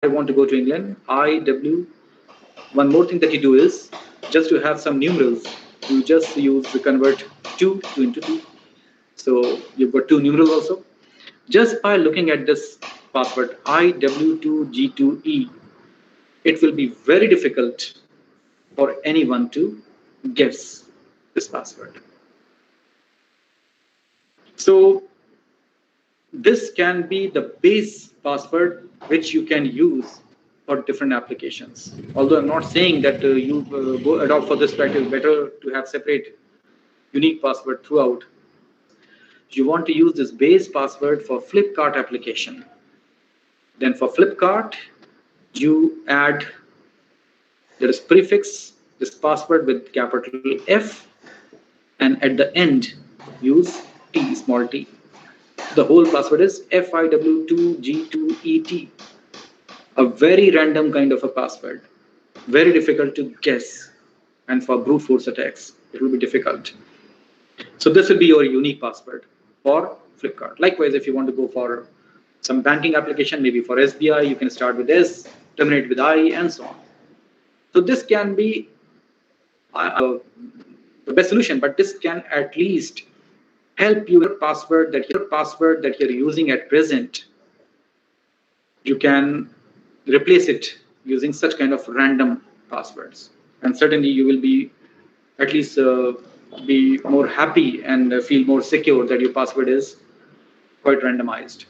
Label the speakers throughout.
Speaker 1: I want to go to England, IW. One more thing that you do is just to have some numerals, you just use the convert 2 into 2. So you've got two numerals also. Just by looking at this password IW2G2E, it will be very difficult for anyone to guess this password. So this can be the base password which you can use for different applications. Although I'm not saying that you go adopt for this practice, better to have separate unique password throughout. You want to use this base password for Flipkart application. Then for Flipkart, you add, there is prefix, this password with capital F, and at the end, use T, small t. The whole password is FIW2G2ET, a very random kind of a password, very difficult to guess, and for brute force attacks, it will be difficult. So this will be your unique password for Flipkart. Likewise, if you want to go for some banking application, maybe for SBI, you can start with S, terminate with I, and so on. So this can be the best solution, but this can at least help you with password that you're using at present. You can replace it using such kind of random passwords, and certainly you will be at least be more happy and feel more secure that your password is quite randomized.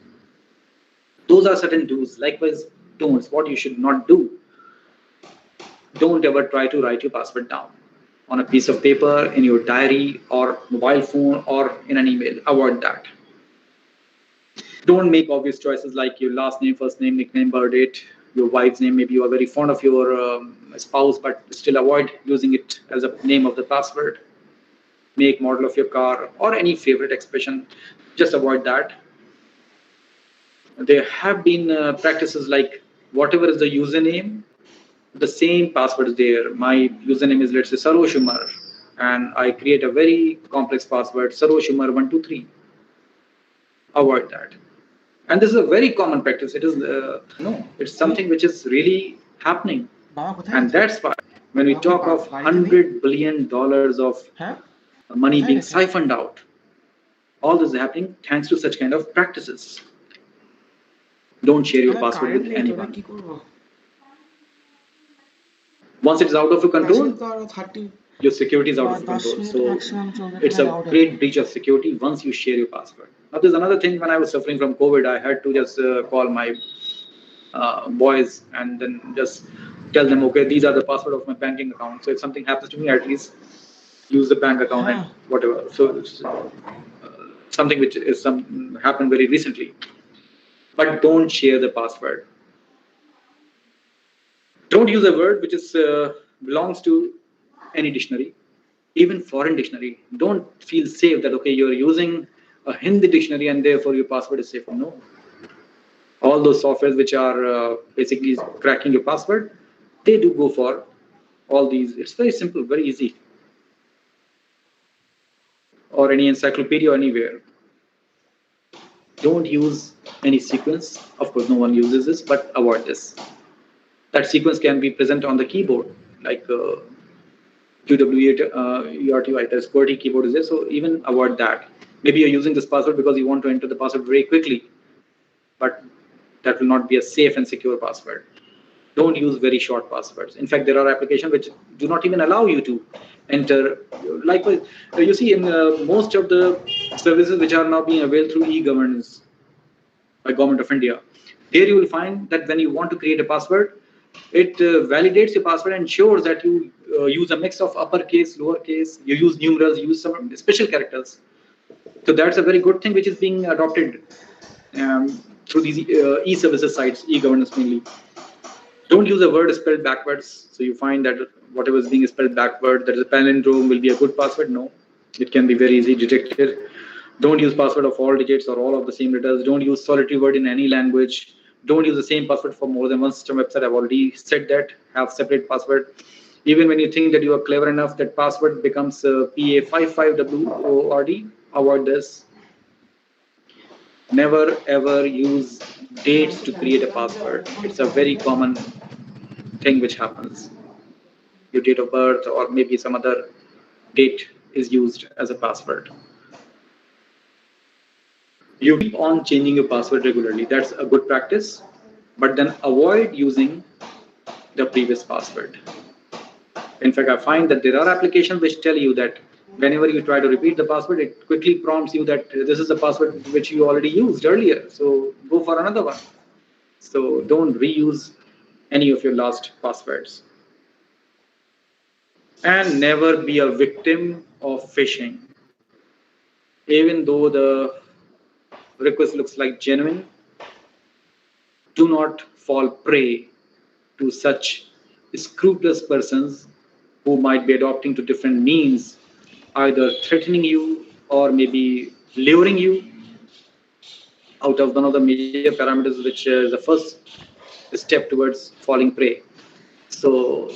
Speaker 1: Those are certain do's. Likewise, don'ts. What you should not do. Don't ever try to write your password down on a piece of paper, in your diary, or mobile phone, or in an email. Avoid that. Don't make obvious choices like your last name, first name, nickname, birth date, your wife's name. Maybe you are very fond of your spouse, but still avoid using it as a name of the password. Make, model of your car, or any favorite expression. Just avoid that. There have been practices like whatever is the username, the same password is there. My username is, let's say, Sarosh Umar, and I create a very complex password, Sarosh Umar 123. Avoid that. And this is a very common practice. It is no, it's something which is really happening, and that's why when we talk of $100 billion of money being siphoned out, all this is happening thanks to such kind of practices. Don't share your password with anyone. Once it's out of your control, your security is out of control. So it's a great breach of security once you share your password. Now, there's another thing. When I was suffering from COVID, I had to just call my boys and then just tell them, okay, these are the password of my banking account. So if something happens to me, at least use the bank account and whatever. So it's something which is happened very recently. But don't share the password. Don't use a word which is belongs to any dictionary, even foreign dictionary. Don't feel safe that okay, you're using a Hindi dictionary and therefore your password is safe. No. All those softwares which are basically cracking your password, they do go for all these. It's very simple, very easy. Or any encyclopedia or anywhere. Don't use any sequence. Of course, no one uses this, but avoid this. That sequence can be present on the keyboard, like QWERTY, there's QWERTY keyboard is there, so even avoid that. Maybe you're using this password because you want to enter the password very quickly, but that will not be a safe and secure password. Don't use very short passwords. In fact, there are applications which do not even allow you to enter. Likewise, you see in most of the services which are now being availed through e-governance by Government of India, there you will find that when you want to create a password, it validates your password and ensures that you use a mix of uppercase, lowercase, you use numerals, you use some special characters. So that's a very good thing which is being adopted through these e-services sites, e-governance mainly. Don't use a word spelled backwards. So you find that whatever is being spelled backward, that is a palindrome, will be a good password. No, it can be very easy detected. Don't use password of all digits or all of the same letters. Don't use solitary word in any language. Don't use the same password for more than one system website. I've already said that. Have separate password. Even when you think that you are clever enough, that password becomes PA55WORD. Avoid this. Never ever use dates to create a password. It's a very common thing which happens. Your date of birth or maybe some other date is used as a password. You keep on changing your password regularly. That's a good practice, but then avoid using the previous password. In fact, I find that there are applications which tell you that whenever you try to repeat the password, it quickly prompts you that this is the password which you already used earlier. So go for another one. So don't reuse any of your last passwords. And never be a victim of phishing. Even though the request looks like genuine, do not fall prey to such scrupulous persons who might be adopting to different means, either threatening you or maybe luring you out of one of the major parameters, which is the first step towards falling prey. So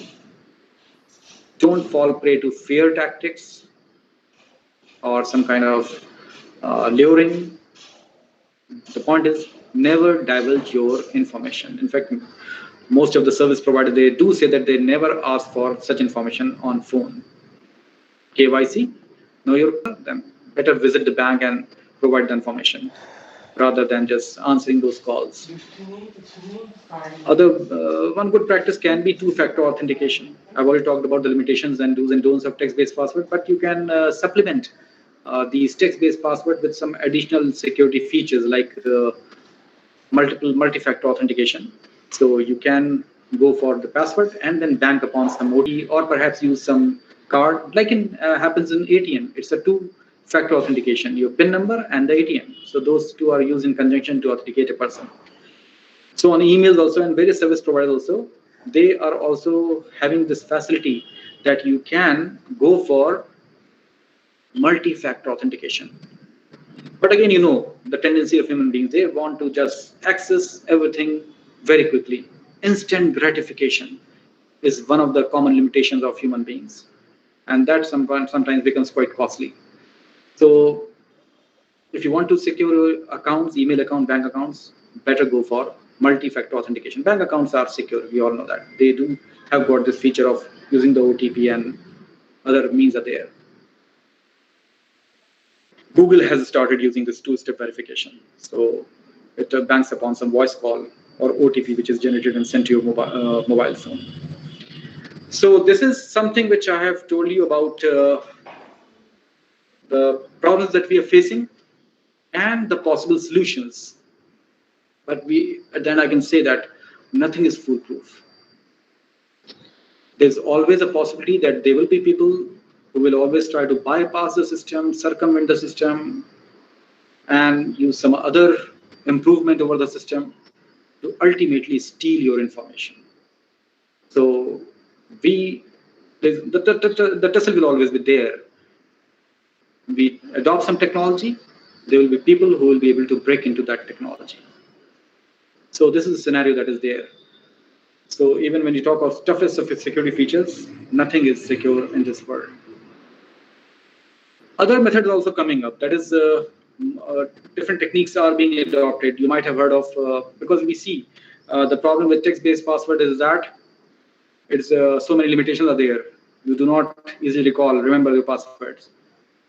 Speaker 1: don't fall prey to fear tactics or some kind of luring. The point is never divulge your information. In fact, most of the service providers, they do say that they never ask for such information on phone. KYC, know your them. Better visit the bank and provide the information rather than just answering those calls. Other one good practice can be two-factor authentication. I've already talked about the limitations and do's and don'ts of text-based password, but you can supplement these text-based password with some additional security features like multi-factor authentication. So you can go for the password and then bank upon some OTP or perhaps use some card, like in happens in ATM. It's a two-factor authentication, your PIN number and the ATM. So those two are used in conjunction to authenticate a person. So on emails also and various service providers also, they are also having this facility that you can go for multi-factor authentication. But again, you know, the tendency of human beings, they want to just access everything very quickly. Instant gratification is one of the common limitations of human beings. And that sometimes becomes quite costly. So if you want to secure your accounts, email account, bank accounts, better go for multi-factor authentication. Bank accounts are secure, we all know that. They do have got this feature of using the OTP and other means are there. Google has started using this two-step verification. So it banks upon some voice call or OTP, which is generated and sent to your mobile phone. So this is something which I have told you about the problems that we are facing and the possible solutions. But then I can say that nothing is foolproof. There's always a possibility that there will be people who will always try to bypass the system, circumvent the system, and use some other improvement over the system to ultimately steal your information. So the tussle will always be there. We adopt some technology, there will be people who will be able to break into that technology. So this is a scenario that is there. So even when you talk of toughest of security features, nothing is secure in this world. Other methods also coming up. That is, different techniques are being adopted. You might have heard of, because we see the problem with text-based password is that it's so many limitations are there. You do not easily remember your passwords.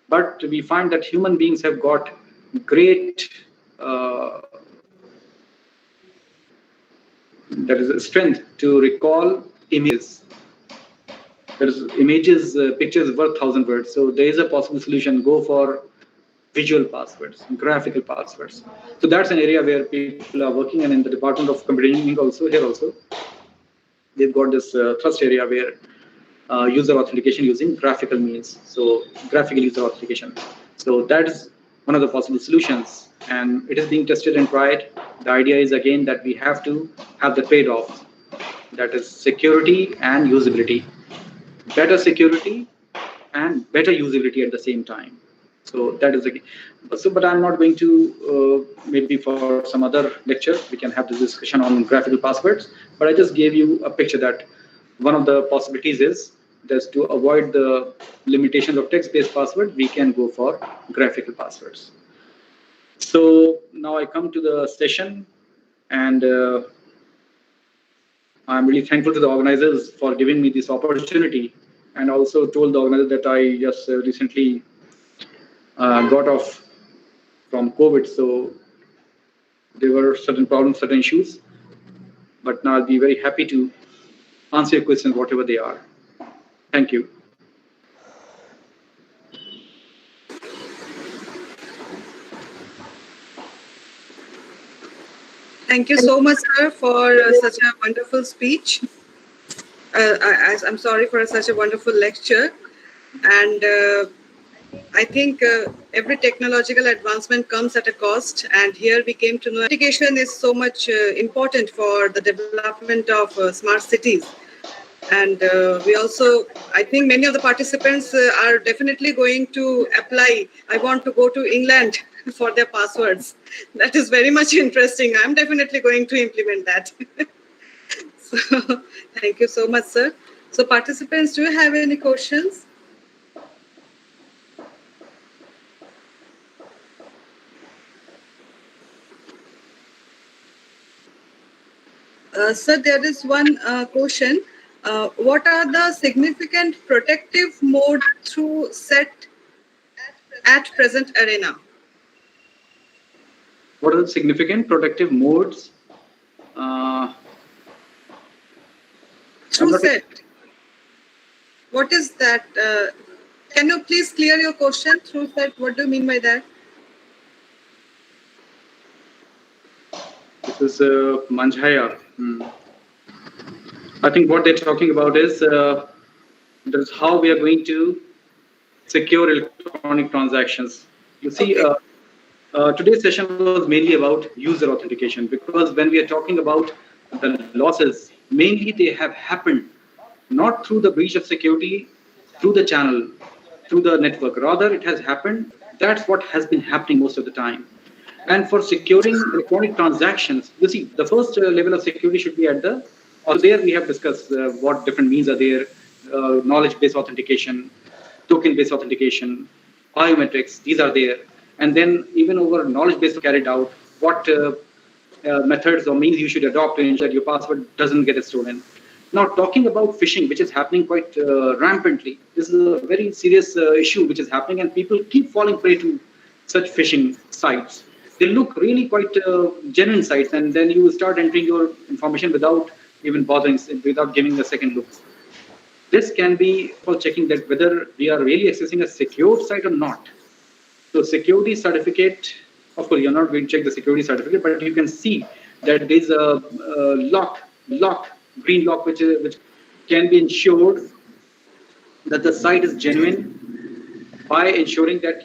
Speaker 1: But we find that human beings have got great that is a strength to recall images. There's images, pictures worth 1,000 words. So there is a possible solution. Go for visual passwords, graphical passwords. So that's an area where people are working, and in the Department of Computer Engineering also, here also, they've got this thrust area where user authentication using graphical means. So graphical user authentication. So that's one of the possible solutions, and it is being tested and tried. The idea is again that we have to have the trade-off, that is security and usability. Better security and better usability at the same time. So that is the but I'm not going to maybe for some other lecture we can have this discussion on graphical passwords. But I just gave you a picture that one of the possibilities is just to avoid the limitations of text-based password, we can go for graphical passwords. So now I come to the session, and I'm really thankful to the organizers for giving me this opportunity, and also told the organizer that I just recently got off from COVID, so there were certain problems, certain issues, but now I'll be very happy to answer your questions, whatever they are. Thank you.
Speaker 2: Thank you so much, sir, for such a wonderful speech. I'm sorry for such a wonderful lecture. And I think every technological advancement comes at a cost. And here we came to know education is so much important for the development of smart cities. And we also, I think many of the participants are definitely going to apply. I want to go to England for their passwords. That is very much interesting. I'm definitely going to implement that. So, thank you so much, sir. So, participants, do you have any questions? Sir, there is one question. What are the significant protective mode through set at present arena?
Speaker 1: What are the significant protective modes? Uh,
Speaker 2: Through set. What is that? Can you please clear your question through set? What do you mean by that?
Speaker 1: This is Manjaya. I think what they're talking about is that is how we are going to secure electronic transactions. You see, today's session was mainly about user authentication, because when we are talking about the losses, mainly they have happened not through the breach of security, through the channel, through the network. Rather, it has happened. That's what has been happening most of the time. And for securing electronic transactions, you see, the first level of security should be at the. Also, there we have discussed what different means are there: knowledge-based authentication, token-based authentication, biometrics. These are there, and then even over knowledge-based carried out, what methods or means you should adopt to ensure that your password doesn't get stolen. Now, talking about phishing, which is happening quite rampantly, this is a very serious issue which is happening, and people keep falling prey to such phishing sites. They look really quite genuine sites, and then you start entering your information without even bothering, without giving a second look. This can be for checking that whether we are really accessing a secure site or not. So security certificate, of course, you're not going to check the security certificate, but you can see that there's a green lock, which can be ensured that the site is genuine by ensuring that